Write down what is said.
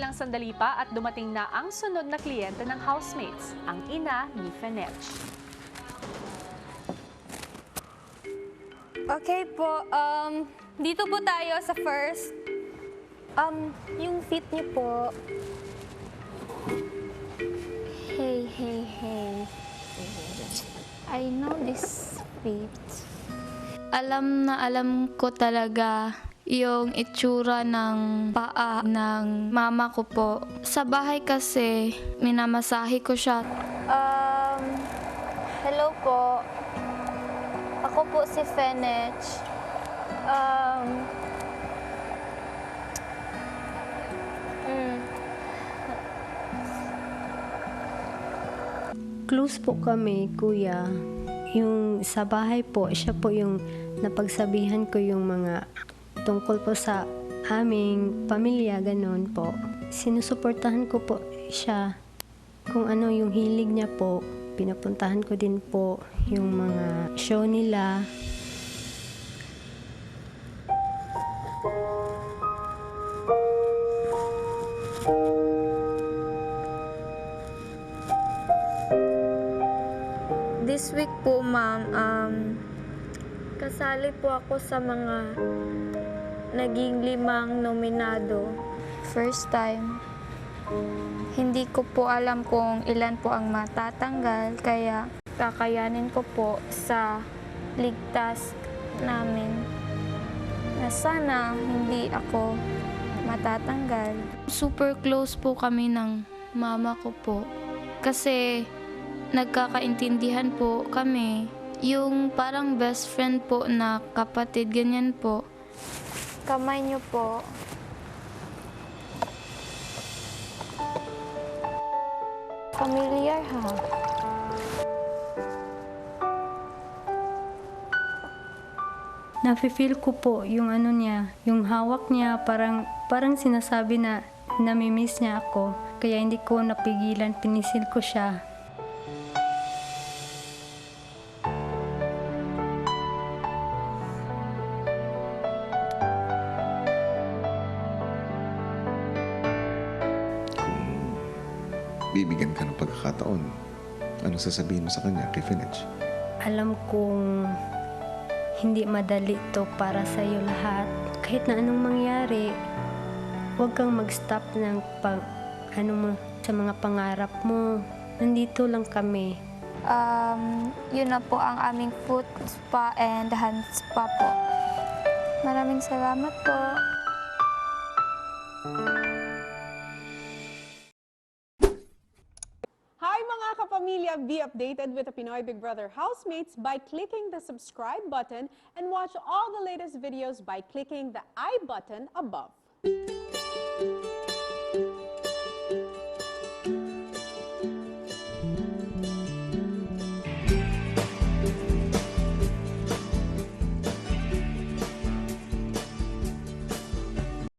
Ilang sandali pa at dumating na ang sunod na kliyente ng housemates, ang ina ni Fenech. Okay po, dito po tayo sa first. Yung feet niyo po. Hey, hey, hey. I know this feet. Alam na alam ko talaga yung itsura ng paa ng mama ko po. Sa bahay kasi, minamasahe ko siya. Hello po. Ako po si Fenech. Close po kami, kuya. Yung sa bahay po, siya po yung napagsabihan ko yung mga tungkol po sa aming pamilya, ganun po. Sinusuportahan ko po siya. Kung ano yung hilig niya po, pinapuntahan ko din po yung mga show nila. This week po, ma'am, kasali po ako sa mga naging 5 nominado. First time. Hindi ko po alam kung ilan po ang matatanggal, kaya kakayanin ko po sa ligtas namin na sana hindi ako matatanggal. Super close po kami ng mama ko po kasi nagkakaintindihan po kami. Yung parang best friend po na kapatid, ganyan po. Kamay niyo po. Familiar ha? Nafe-feel ko po yung ano niya, yung hawak niya, parang sinasabi na namimiss niya ako. Kaya hindi ko napigilan, pinisil ko siya. Bibigyan ka ng pagkakataon, ano sasabihin mo sa kanya, kay Fenech? Alam kong hindi madali to para sa iyo lahat. Kahit na anong mangyari, huwag kang mag-stop ng sa mga pangarap mo. Nandito lang kami. Yun na po ang aming foot spa and hand spa po. Maraming salamat po. Hi mga kapamilya! Be updated with the Pinoy Big Brother housemates by clicking the subscribe button and watch all the latest videos by clicking the I button above.